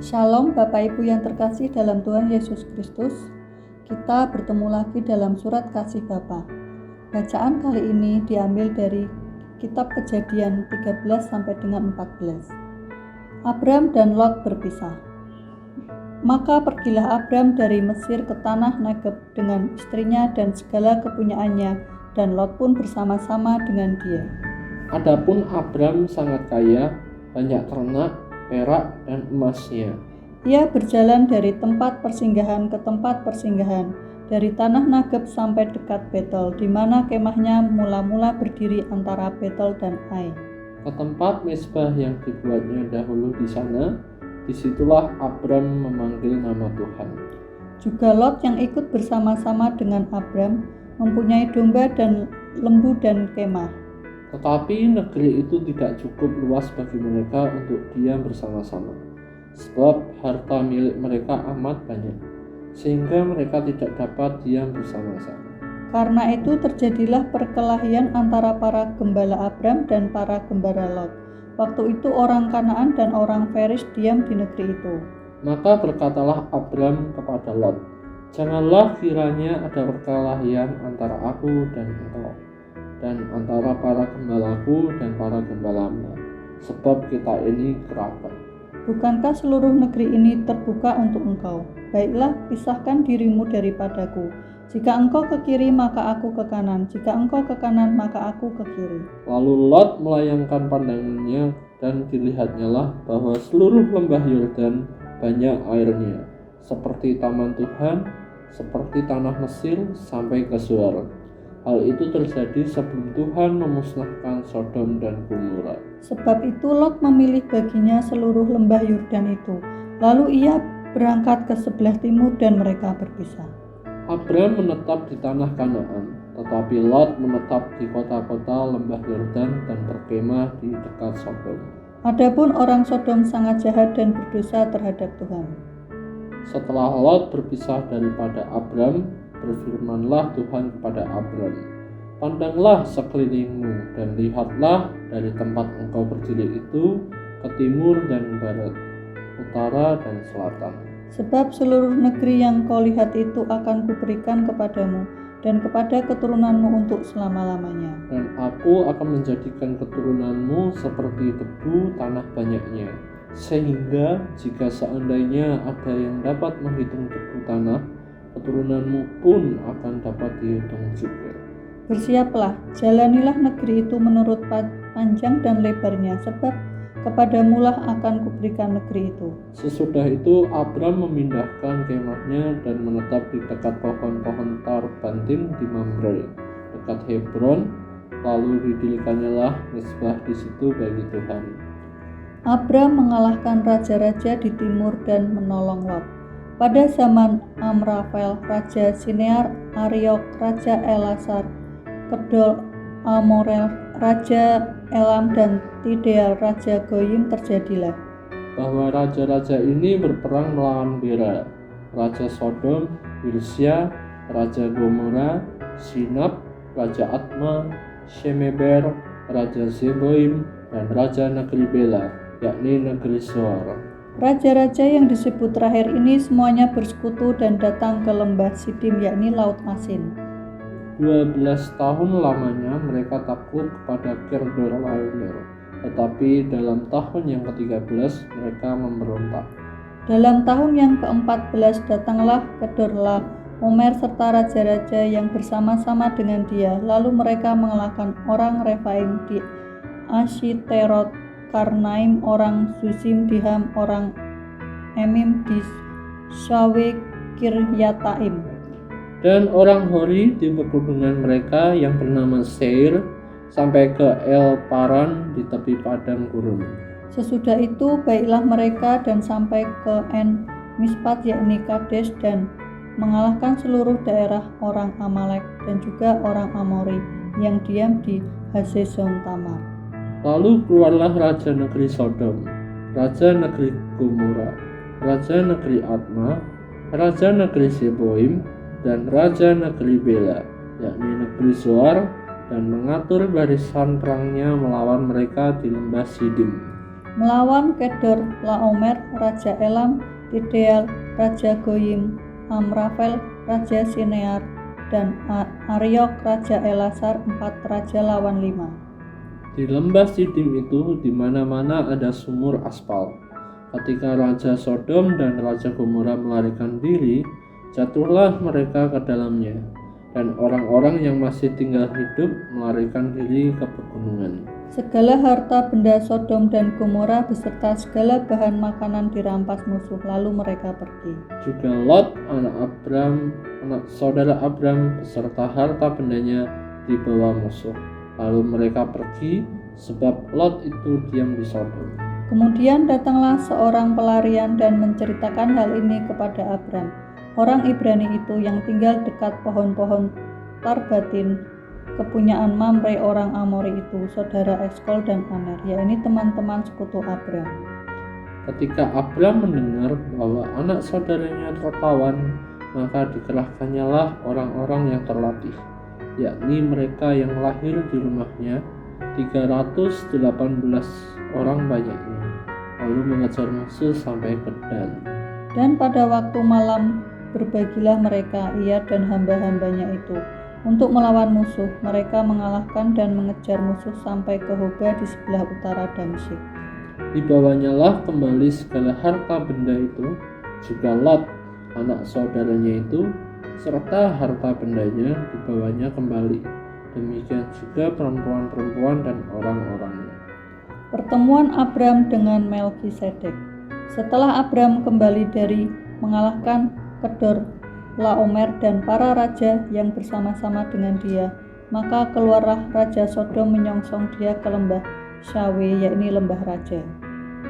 Shalom Bapak Ibu yang terkasih dalam Tuhan Yesus Kristus. Kita bertemu lagi dalam surat kasih Bapa. Bacaan kali ini diambil dari kitab Kejadian 13 sampai dengan 14. Abram dan Lot berpisah. Maka pergilah Abram dari Mesir ke tanah Negeb dengan istrinya dan segala kepunyaannya, dan Lot pun bersama-sama dengan dia. Adapun Abram sangat kaya, banyak ternak, perak, dan emasnya. Ia berjalan dari tempat persinggahan ke tempat persinggahan, dari tanah Negeb sampai dekat Betel, di mana kemahnya mula-mula berdiri antara Betel dan Ai. Ke tempat mezbah yang dibuatnya dahulu di sana, disitulah Abram memanggil nama Tuhan. Juga Lot yang ikut bersama-sama dengan Abram mempunyai domba dan lembu dan kemah. Tetapi negeri itu tidak cukup luas bagi mereka untuk diam bersama-sama, sebab harta milik mereka amat banyak, sehingga mereka tidak dapat diam bersama-sama. Karena itu terjadilah perkelahian antara para gembala Abram dan para gembala Lot. Waktu itu orang Kanaan dan orang Feris diam di negeri itu. Maka berkatalah Abram kepada Lot, "Janganlah kiranya ada perkelahian antara aku dan engkau, dan antara para gembalaku dan para gembalamu, sebab kita ini kerabat. Bukankah seluruh negeri ini terbuka untuk engkau? Baiklah, pisahkan dirimu daripadaku. Jika engkau ke kiri, maka aku ke kanan. Jika engkau ke kanan, maka aku ke kiri." Lalu Lot melayangkan pandangannya, dan dilihatnyalah bahwa seluruh lembah Yordan banyak airnya, seperti taman Tuhan, seperti tanah Mesir sampai ke Zoar. Hal itu terjadi sebelum Tuhan memusnahkan Sodom dan Gomora. Sebab itu Lot memilih baginya seluruh lembah Yordan itu. Lalu ia berangkat ke sebelah timur dan mereka berpisah. Abram menetap di tanah Kanaan, tetapi Lot menetap di kota-kota lembah Yordan dan berkemah di dekat Sodom. Adapun orang Sodom sangat jahat dan berdosa terhadap Tuhan. Setelah Lot berpisah daripada Abram, berfirmanlah Tuhan kepada Abram, "Pandanglah sekelilingmu dan lihatlah dari tempat engkau berdiri itu ke timur dan barat, utara dan selatan. Sebab seluruh negeri yang kau lihat itu akan kuberikan kepadamu dan kepada keturunanmu untuk selama-lamanya. Dan aku akan menjadikan keturunanmu seperti debu tanah banyaknya, sehingga jika seandainya ada yang dapat menghitung debu tanah, keturunanmu pun akan dapat dihitung juga. Bersiaplah, jalanilah negeri itu menurut panjang dan lebarnya, sebab kepadamulah akan kuberikan negeri itu." Sesudah itu Abram memindahkan kemahnya dan menetap di dekat pohon-pohon tarbantin di Mamre, dekat Hebron. Lalu didirikannya lah mezbah di situ bagi Tuhan. Abram mengalahkan raja-raja di timur dan menolong Lot. Pada zaman Amrafel, Raja Sinear, Ariok, Raja Elasar, Kedol Amorel, Raja Elam, dan Tidal, Raja Goyim terjadilah Bahwa raja-raja ini berperang melawan Bera, Raja Sodom, Birsya, Raja Gomora, Sinab, Raja Adma, Shemeber, Raja Zeboim, dan Raja negeri Bela, yakni negeri Zoar. Raja-raja yang disebut terakhir ini semuanya bersekutu dan datang ke lembah Sidim, yakni Laut Asin. 12 tahun lamanya mereka takluk kepada Kedorlaomer, tetapi dalam tahun yang ke-13 mereka memberontak. Dalam tahun yang ke-14 datanglah Kedorlaomer serta raja-raja yang bersama-sama dengan dia. Lalu mereka mengalahkan orang Refaim di Ashiterot, Karnaim orang Zusim, Diham orang Emim di Shawe Kiryataim, Dan orang Hori di pegunungan mereka yang bernama Seir, sampai ke El Paran di tepi padang gurun. Sesudah itu baiklah mereka dan sampai ke En Mispat, yakni Kades, dan mengalahkan seluruh daerah orang Amalek dan juga orang Amori yang diam di Hazezon Tamar. Lalu keluarlah raja negeri Sodom, raja negeri Gomora, raja negeri Adma, raja negeri Zeboim, dan raja negeri Bela, yakni negeri Zoar, dan mengatur barisan perangnya melawan mereka di lembah Sidim. melawan Kedor Laomer raja Elam, Tidal raja Goyim, Amrafel raja Sinear, dan Ariok raja Elasar, 4 raja lawan 5. Di lembah Sidim itu di mana-mana ada sumur aspal. Ketika Raja Sodom dan Raja Gomora melarikan diri, jatuhlah mereka ke dalamnya, dan orang-orang yang masih tinggal hidup melarikan diri ke pegunungan. Segala harta benda Sodom dan Gomora beserta segala bahan makanan dirampas musuh, lalu mereka pergi. Juga Lot, anak saudara Abram, beserta harta bendanya dibawa musuh. Lalu mereka pergi, sebab Lot itu diam di Sodom. Kemudian datanglah seorang pelarian dan menceritakan hal ini kepada Abram, orang Ibrani itu yang tinggal dekat pohon-pohon Tarbatin, kepunyaan Mamre orang Amori itu, saudara Eskol dan Aner, yakni teman-teman sekutu Abram. Ketika Abram mendengar bahwa anak saudaranya tertawan, maka dikerahkannya lah orang-orang yang terlatih, yakni mereka yang lahir di rumahnya, 318 orang banyaknya, lalu mengejar musuh sampai ke Dan. Dan pada waktu malam berbagilah mereka, ia dan hamba-hambanya itu, untuk melawan musuh. Mereka mengalahkan dan mengejar musuh sampai ke Hoba di sebelah utara Damsyik. Dibawanya lah kembali segala harta benda itu, juga Lot, anak saudaranya itu, serta harta bendanya dibawanya kembali. Demikian juga perempuan-perempuan dan orang-orangnya. Pertemuan Abram dengan Melkisedek. Setelah Abram kembali dari mengalahkan Kedor Laomer dan para raja yang bersama-sama dengan dia, maka keluarlah Raja Sodom menyongsong dia ke lembah Syawe, yakni lembah raja.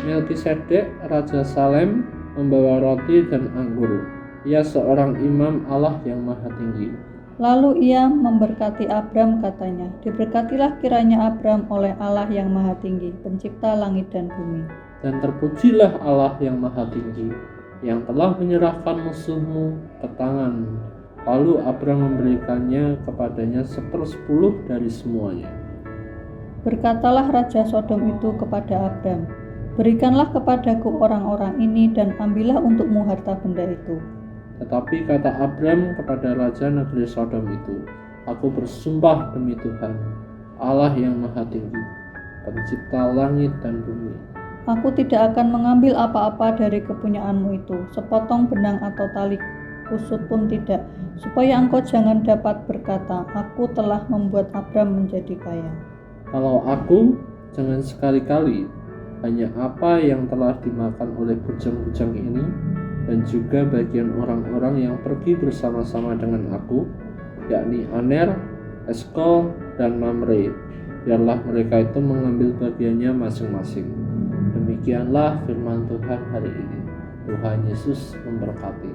Melkisedek, Raja Salem, membawa roti dan anggur. Ia seorang imam Allah yang maha tinggi. Lalu ia memberkati Abram, katanya, diberkatilah kiranya Abram oleh Allah yang maha tinggi, pencipta langit dan bumi. Dan terpujilah Allah yang maha tinggi, yang telah menyerahkan musuhmu ke tangan. Lalu Abram memberikannya kepadanya 1/10 dari semuanya. Berkatalah Raja Sodom itu kepada Abram, berikanlah kepadaku orang-orang ini dan ambillah untukmu harta benda itu. Tetapi kata Abram kepada raja negeri Sodom itu, aku bersumpah demi Tuhan, Allah yang maha tinggi, pencipta langit dan bumi, aku tidak akan mengambil apa-apa dari kepunyaanmu itu, sepotong benang atau tali kusut pun tidak, supaya engkau jangan dapat berkata, aku telah membuat Abram menjadi kaya. Kalau aku, jangan sekali-kali, hanya apa yang telah dimakan oleh bujang-bujang ini, dan juga bagian orang-orang yang pergi bersama-sama dengan aku, yakni Aner, Eskol, dan Mamre. Biarlah mereka itu mengambil bagiannya masing-masing. Demikianlah firman Tuhan hari ini. Tuhan Yesus memberkati.